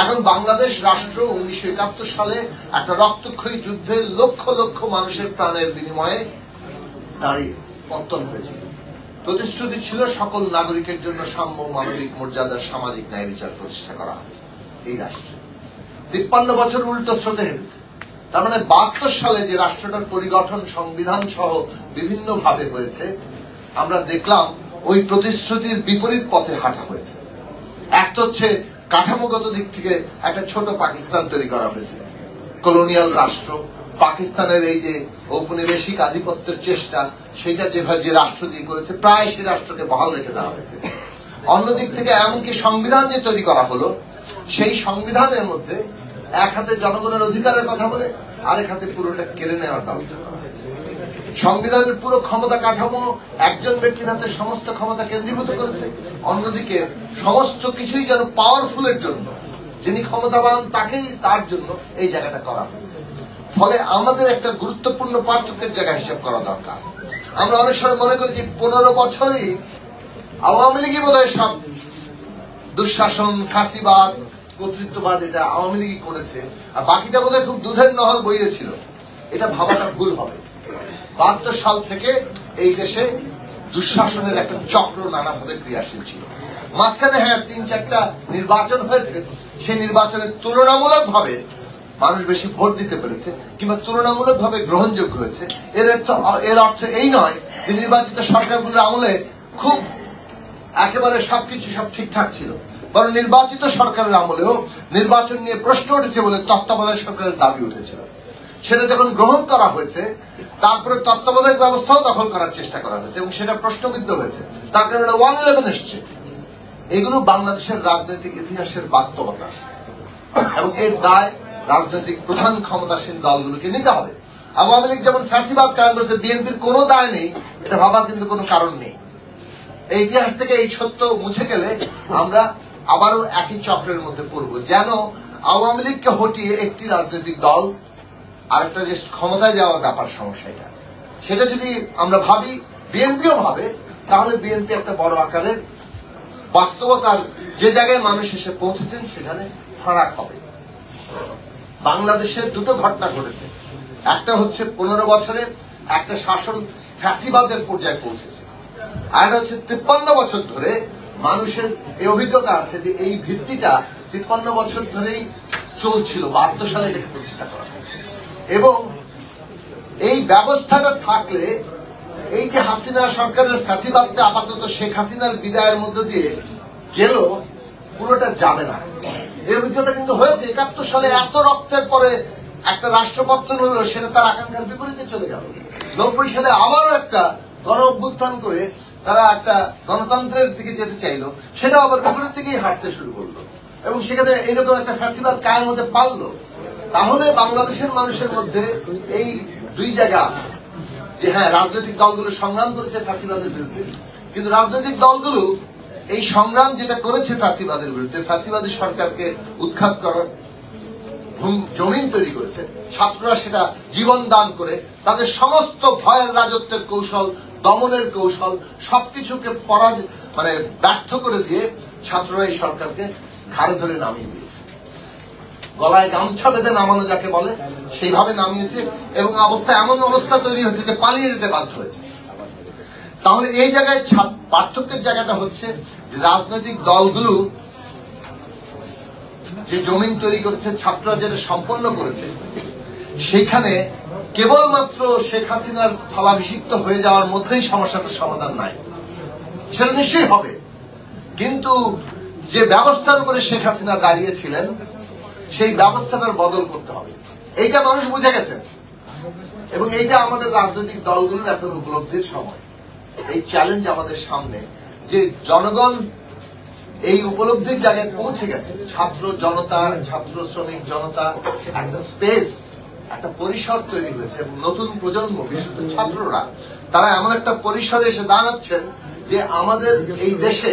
এখন বাংলাদেশ রাষ্ট্র 1971 সালে একটা রক্তক্ষয়ী যুদ্ধে লক্ষ লক্ষ মানুষের প্রাণের বিনিময়ে দাঁড়িয়ে পতন হয়েছিল। প্রতিশ্রুতি ছিল সকল নাগরিকের জন্য সাম্য, মানবিক মর্যাদার সামাজিক ন্যায় বিচার প্রতিষ্ঠা করা হবে এই রাষ্ট্রে। 53 বছর উল্টো স্রোতে হেঁটেছে। তার মানে 72 সালে যে রাষ্ট্রটার পরিগঠন সংবিধান সহ বিভিন্ন ভাবে হয়েছে, আমরা দেখলাম ওই প্রতিশ্রুতির বিপরীত পথে হাঁটা হয়েছে। এক তো হচ্ছে কাঠামোগত দিক থেকে একটা ছোট পাকিস্তান তৈরি করা হয়েছে, কলোনিয়াল রাষ্ট্র। পাকিস্তানের এই যে ঔপনিবেশিক আধিপত্যের চেষ্টা, সেটা যেভাবে যে রাষ্ট্র দিয়ে করেছে, প্রায় সে রাষ্ট্রকে বহাল রেখে দেওয়া হয়েছে। অন্যদিক থেকে এমনকি সংবিধান যে তৈরি করা হলো, সেই সংবিধানের মধ্যে এক হাতে জনগণের অধিকারের কথা বলে আরেক হাতে পুরোটা কেড়ে নেওয়ার ব্যবস্থা করা হয়েছে। সংবিধানের পুরো ক্ষমতা কাঠামো একজন ব্যক্তির হাতে সমস্ত ক্ষমতা কেন্দ্রীভূত করেছে। অন্যদিকে সমস্ত কিছুই যেন পাওয়ারফুলের জন্য, যিনি ক্ষমতাবান তাকেই তার জন্য এই জায়গাটা করা হয়েছে। ফলে আমাদের একটা গুরুত্বপূর্ণ পার্থক্যের জায়গা হিসাব করা দরকার। আমরা অনেক সময় মনে করি যে 15 বছরই আওয়ামী লীগই বোধহয় সব দুঃশাসন, ফাঁসিবাদ, কর্তৃত্ববাদ এটা আওয়ামী লীগই করেছে, আর বাকিটা বোধহয় খুব দুধের নহর বইয়েছিল। এটা ভাবাটা ভুল হবে। 72 সাল থেকে এই দেশে দুঃশাসনের একটা চক্র নানাভাবে ক্রিয়াশীল ছিল। মাঝখানে 3-4টা নির্বাচন হয়েছে, সেই নির্বাচনের তুলনামূলক ভাবে মানুষ বেশি ভোট দিতে পেরেছে কিংবা তুলনামূলক ভাবে গ্রহণযোগ্য হয়েছে। এর অর্থ এই নয় যে নির্বাচিত সরকারগুলোর আমলে খুব একেবারে সবকিছু সব ঠিকঠাক ছিল, বরং নির্বাচিত সরকারের আমলেও নির্বাচন নিয়ে প্রশ্ন উঠেছে বলে তত্ত্বাবধায়ক সরকারের দাবি উঠেছিল। সেটা যখন গ্রহণ করা হয়েছে, তারপরে তত্ত্বাবধায়ক ব্যবস্থাও দখল করার চেষ্টা করা হয়েছে এবং সেটা প্রশ্নবিদ্ধ হয়েছে। তার কারণে 111 এসছে। এগুলো বাংলাদেশের রাজনৈতিক ইতিহাসের বাস্তবতা এবং এর দায় রাজনৈতিক প্রধান ক্ষমতাসীন দলগুলোকে নিতে হবে। আওয়ামী লীগ যেমন ফ্যাসিবাদ কায়েম করেছে, বিএনপির কোনো দায় নেই, এটা ভাবার কিন্তু কোনো কারণ নেই। এই ইতিহাস থেকে এই সত্য মুছে গেলে আমরা আবারও একই চক্রের মধ্যে পড়ব, যেন আওয়ামী লীগকে হটিয়ে একটি রাজনৈতিক দল আরেকটা যে ক্ষমতায় যাওয়ার ব্যাপার সমস্যা, সেটা যদি আমরা ভাবি, বিএনপিও ভাবে, তাহলে বিএনপি একটা বড় আকারের বাস্তবতার যে জায়গায় মানুষ এসে পৌঁছেছেন সেখানে ফারাক হবে। বাংলাদেশের দুটো ঘটনা ঘটেছে। একটা হচ্ছে 15 বছরে একটা শাসন ফ্যাসিবাদের পর্যায়ে পৌঁছেছে, আর একটা হচ্ছে 53 বছর ধরে মানুষের এই অভিজ্ঞতা আছে যে এই ভিত্তিটা 53 বছর ধরেই চলছিল। 72 সালে এটাকে প্রতিষ্ঠা করা হয়েছে এবং এই ব্যবস্থাটা থাকলে এই যে হাসিনা সরকারের ফ্যাসিবাদটা আপাতত শেখ হাসিনার বিদায়ের মধ্য দিয়ে গেল, পুরোটা যাবে না। এই অভিজ্ঞতা কিন্তু হয়েছে। 71 সালে এত রক্তের পরে একটা রাষ্ট্রপতন হলো, সেটা তার আকাঙ্ক্ষার বিপরীতে চলে গেল। 90 সালে আবারও একটা গণ অভ্যুত্থান করে তারা একটা গণতন্ত্রের দিকে যেতে চাইলো, সেটা আবার বিপরীত দিকেই হাঁটতে শুরু করলো এবং সেখানে এইরকম একটা ফ্যাসিবাদ কায়েম হতে পারলো। তাহলে বাংলাদেশের মানুষের মধ্যে এই দুই জায়গা আছে যে হ্যাঁ, রাজনৈতিক দলগুলো সংগ্রাম করেছে ফ্যাসিবাদের বিরুদ্ধে, কিন্তু রাজনৈতিক দলগুলো এই সংগ্রাম যেটা করেছে ফ্যাসিবাদের বিরুদ্ধে, ফ্যাসিবাদী সরকারকে উৎখাত করার জমিন তৈরি করেছে। ছাত্ররা সেটা জীবন দান করে তাদের সমস্ত ভয়ের রাজত্বের কৌশল, দমনের কৌশল সবকিছুকে ব্যর্থ করে দিয়ে ছাত্ররা এই সরকারকে ঘাড়ে ধরে নামিয়ে দিয়েছে। গলায় গামছা বেঁধে নামানো যাকে বলে, সেইভাবে নামিয়েছে এবং এমন অবস্থা তৈরি হয়েছে যে পালিয়ে যেতে বাধ্য হয়েছে। তাহলে এই জায়গায় পার্থক্যের জায়গাটা হচ্ছে যে রাজনৈতিক দলগুলো যে জমিন তৈরি করেছে, ছাত্ররা যেটা সম্পন্ন করেছে, সেখানে কেবলমাত্র শেখ হাসিনার স্থলাভিষিক্ত হয়ে যাওয়ার মধ্যেই সমস্যাটার সমাধান নাই, সেটা নিশ্চয়ই হবে। কিন্তু যে ব্যবস্থার উপরে শেখ হাসিনা দাঁড়িয়েছিলেন, সেই ব্যবস্থাটার বদল করতে হবে। এইটা মানুষ বুঝে গেছেন এবং এইটা আমাদের রাজনৈতিক দলগুলোর এখন উপলব্ধির সময়। এই চ্যালেঞ্জ আমাদের সামনে যে জনগণ এই উপলব্ধির জায়গায় পৌঁছে গেছে। ছাত্র জনতা, ছাত্র শ্রমিক জনতা, একটা স্পেস, একটা পরিসর তৈরি হয়েছে এবং নতুন প্রজন্ম, বিশেষত ছাত্ররা, তারা এমন একটা পরিসরে এসে দাঁড়াচ্ছেন যে আমাদের এই দেশে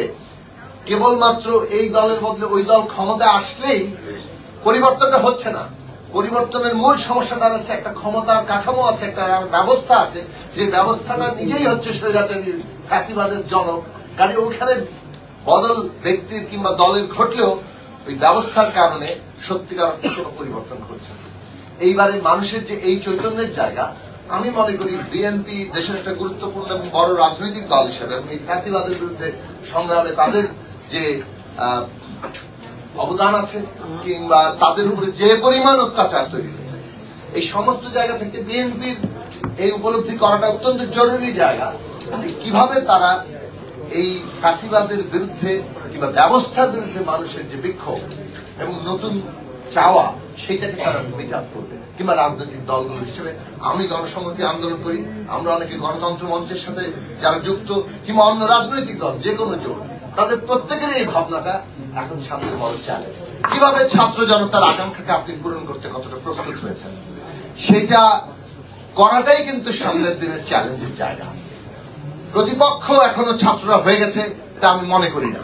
কেবলমাত্র এই দলের বদলে ওই দল ক্ষমতায় আসলেই পরিবর্তনটা হচ্ছে না। পরিবর্তনের মূল সমস্যাটা হচ্ছে একটা ক্ষমতার কাঠামো আছে, একটা ব্যবস্থা আছে, যে ব্যবস্থাটা নিজেই হচ্ছে স্বৈরাচারী ফ্যাসিবাদের জনক। কাজে ওইখানে বদল ব্যক্তির কিংবা দলের ঘটলেও ওই ব্যবস্থার কারণে সত্যিকার অর্থে কোনো পরিবর্তন ঘটছে না। এইবারে মানুষের যে এই চৈতন্যের জায়গা, আমি মনে করি বিএনপি দেশের একটা গুরুত্বপূর্ণ এবং বড় রাজনৈতিক দল হিসেবে এবং এই ফ্যাসিবাদের বিরুদ্ধে সংগ্রামে তাদের যে অবদান আছে কিংবা তাদের উপরে যে পরিমাণ অত্যাচার তৈরি হয়েছে, এই সমস্ত জায়গা থেকে বিএনপির এই উপলব্ধি করাটা অত্যন্ত জরুরি জায়গা যে কিভাবে তারা এই ফ্যাসিবাদের বিরুদ্ধে কিংবা ব্যবস্থার বিরুদ্ধে মানুষের যে বিক্ষোভ এবং নতুন চাওয়া সেটাকে তারা বিচার করবে। কিংবা রাজনৈতিক দলগুলো হিসেবে আমি গণসংহতি আন্দোলন করি, আমরা অনেকে গণতন্ত্র মঞ্চের সাথে যারা যুক্ত কিংবা অন্য রাজনৈতিক দল যে কোনো জোট, তাদের প্রত্যেকের এই ভাবনাটা এখন সামনে বড় চ্যালেঞ্জ। কিভাবে ছাত্র জনতার আকাঙ্ক্ষাকে আপনি পূরণ করতে কতটা প্রস্তুত হয়েছেন সেটা করাটাই কিন্তু সামনের দিনের চ্যালেঞ্জের জায়গা। প্রতিপক্ষ এখনো ছাত্ররা হয়ে গেছে এটা আমি মনে করি না।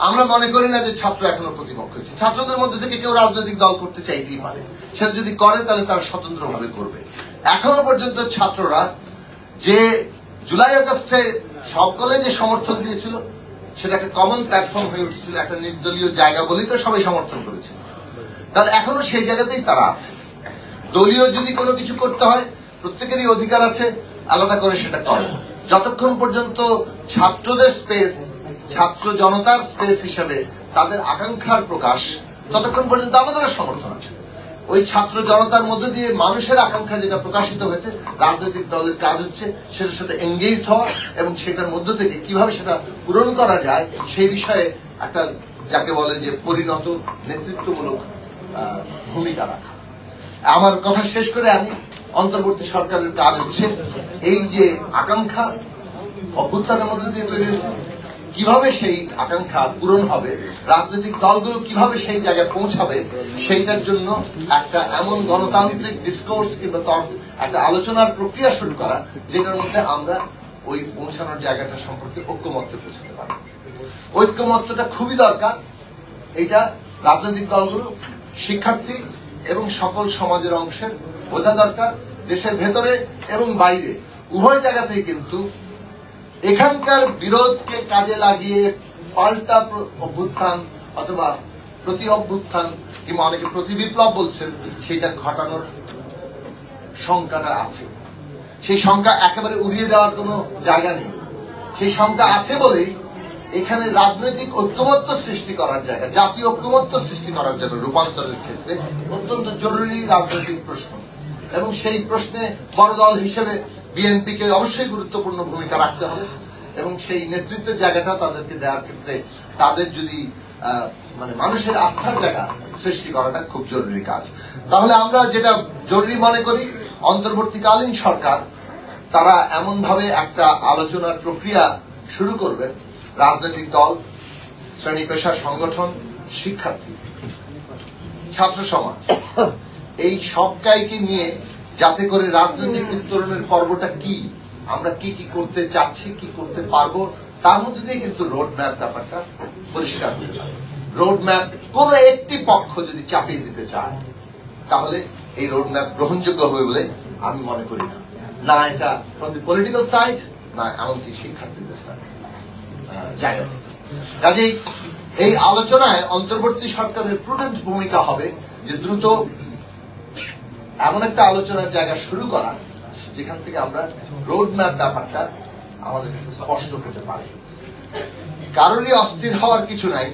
আমরা মনে করি না যে ছাত্র এখনো প্রতিপক্ষ হয়েছে। ছাত্রদের মধ্যে থেকে কেউ রাজনৈতিক দল করতে চাইতেই পারে, সেটা যদি করে তাহলে তারা স্বতন্ত্রভাবে করবে। এখনো পর্যন্ত ছাত্ররা যে জুলাই আগস্টে সকলে যে সমর্থন দিয়েছিল সেটা একটা কমন প্ল্যাটফর্ম হয়ে উঠেছিল, একটা নির্দলীয় জায়গা বলেই তো সবাই সমর্থন করেছিল। তাহলে এখনো সেই জায়গাতেই তারা আছে। দলীয় যদি কোনো কিছু করতে হয় প্রত্যেকেরই অধিকার আছে, আলাদা করে সেটা করে। যতক্ষণ পর্যন্ত ছাত্রদের স্পেস, ছাত্র জনতার স্পেস হিসেবে তাদের আকাঙ্ক্ষার প্রকাশ, ততক্ষণ পর্যন্ত আমাদেরও সমর্থন আছে। ওই ছাত্র জনতার মধ্যে দিয়ে মানুষের আকাঙ্ক্ষা যেটা প্রকাশিত হয়েছে, রাজনৈতিক দলের কাজ হচ্ছে সেটার সাথে এঙ্গেজ হওয়া এবং সেটার মধ্য থেকে কিভাবে সেটা পূরণ করা যায় সেই বিষয়ে একটা যাকে বলে যে পরিণত নেতৃত্বমূলক ভূমিকা রাখা। আমার কথা শেষ করে আমি অন্তর্বর্তী সরকারের কাজ হচ্ছে এই যে আকাঙ্ক্ষা অভ্যুত্থানের মধ্যে দিয়ে তৈরি হয়েছে, কিভাবে সেই আকাঙ্ক্ষা পূরণ হবে, রাজনৈতিক দলগুলো কিভাবে সেই জায়গায় পৌঁছাবে, সেইটার জন্য একটা এমন গণতান্ত্রিক ডিসকোর্স কিংবা একটা আলোচনার প্রক্রিয়া শুরু করা যেটার মধ্যে আমরা ওই পৌঁছানোর জায়গাটা সম্পর্কে ঐক্যমত্যে পৌঁছাতে পারি। ঐক্যমত্যটা খুবই দরকার। এটা রাজনৈতিক দলগুলো, শিক্ষার্থী এবং সকল সমাজের অংশের বোঝা দরকার। দেশের ভেতরে এবং বাইরে উভয় জায়গাতেই কিন্তু এখানকার বিরোধকে কাজে লাগিয়ে পাল্টা অভ্যুত্থান অথবা প্রতি অভ্যুত্থান কিংবা অনেকে প্রতি বিপ্লব বলছেন, সেটা ঘটানোর শঙ্কাটা আছে। সেই শঙ্কা একেবারে উড়িয়ে দেওয়ার কোনো জায়গা নেই। সেই শঙ্কা আছে বলেই এখানে রাজনৈতিক ঐক্যমত্য সৃষ্টি করার জায়গা, জাতীয় ঐক্যমত্য সৃষ্টি করার জন্য রূপান্তরের ক্ষেত্রে অত্যন্ত জরুরি রাজনৈতিক প্রশ্ন। এবং সেই প্রশ্নে বড় দল হিসেবে বিএনপিকে অবশ্যই গুরুত্বপূর্ণ ভূমিকা রাখতে হবে এবং সেই নেতৃত্বের জায়গাটা তাদেরকে দেওয়ার ক্ষেত্রে তাদের যদি মানে মানুষের আস্থার জায়গা সৃষ্টি করাটা খুব জরুরি কাজ। তাহলে আমরা যেটা জরুরি মনে করি, অন্তর্বর্তীকালীন সরকার তারা এমন ভাবে একটা আলোচনার প্রক্রিয়া শুরু করবেন, রাজনৈতিক দল, শ্রেণী পেশার সংগঠন, শিক্ষার্থী, ছাত্র সমাজ, এই সবটাইকে নিয়ে যাতে করে রাজনৈতিক উত্তরণের পর্বটা কি, আমরা কি কি করতে চাচ্ছি, কি করতে পারবো, তার মধ্যে দিয়ে কিন্তু রোড ম্যাপ ব্যাপারটা পরিষ্কার হতে পারে। রোড ম্যাপ কোন একটি পক্ষ যদি চাপিয়ে দিতে চায় তাহলে এই রোড ম্যাপ গ্রহণযোগ্য হবে বলে আমি মনে করি না। না এটা ফ্রম দি পলিটিক্যাল সাইড, না এমনকি শিক্ষার্থীদের জায়গা থেকে। কাজেই এই আলোচনায় অন্তর্বর্তী সরকারের প্রুডেন্ট ভূমিকা হবে যে দ্রুত এমন একটা আলোচনার জায়গা শুরু করা যেখান থেকে আমরা রোড ম্যাপ ব্যাপারটা আমাদের কাছে স্পষ্ট হতে পারে। কারোরই অস্থির হওয়ার কিছু নাই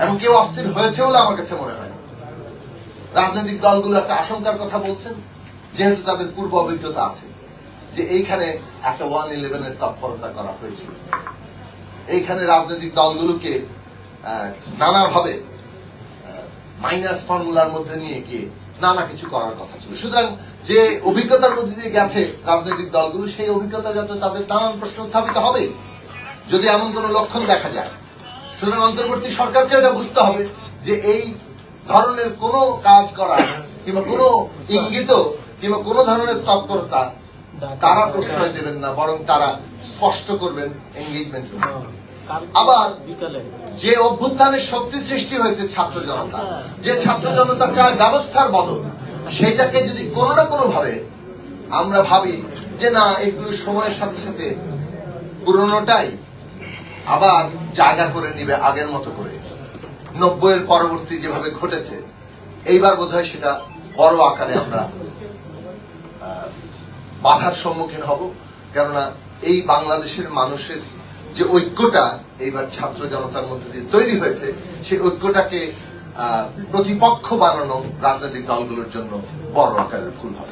এবং কেউ অস্থির হয়েছে বলে আমার কাছে মনে হয়। রাজনৈতিক দলগুলো একটা আশঙ্কার কথা বলছেন, যেহেতু তাদের পূর্ব অভিজ্ঞতা আছে যে এইখানে একটা 1-11 তৎপরতা করা হয়েছিল। এইখানে রাজনৈতিক দলগুলোকে নানাভাবে মাইনাস ফর্মুলার মধ্যে নিয়ে গিয়ে নানা কিছু করার কথা ছিল। সুতরাং যে অভিজ্ঞতার মধ্যে দিয়ে গেছে রাজনৈতিক দলগুলো, সেই অভিজ্ঞতা যাতে তাদের নানান প্রশ্ন উত্থাপিত হবে যদি এমন কোন লক্ষণ দেখা যায়। সুতরাং অন্তর্বর্তী সরকারকে এটা বুঝতে হবে যে এই ধরনের কোন কাজ করা কিংবা কোন ইঙ্গিত কিংবা কোন ধরনের তৎপরতা তারা প্রশ্রয় দেবেন না, বরং তারা স্পষ্ট করবেন এঙ্গেজমেন্ট। আবার যে অভ্যুত্থানের শক্তি সৃষ্টি হয়েছে ছাত্র জনতা, যে ছাত্র জনতা চায় ব্যবস্থার বদল, সেটাকে যদি কোনো না কোনো ভাবে আমরা ভাবি যে না এগুলো সময়ের সাথে সাথে পুরনোটাই আবার জায়গা করে নিবে আগের মতো করে, 90-এর পরবর্তী যেভাবে ঘটেছে, এইবার বোধহয় সেটা বড় আকারে আমরা বাধার সম্মুখীন হব। কেননা এই বাংলাদেশের মানুষের যে ঐক্যটা এইবার ছাত্র জনতার মধ্যে দিয়ে তৈরি হয়েছে, সেই ঐক্যটাকে প্রতিপক্ষ বানানো রাজনৈতিক দলগুলোর জন্য বড় আকারের ভুল হবে।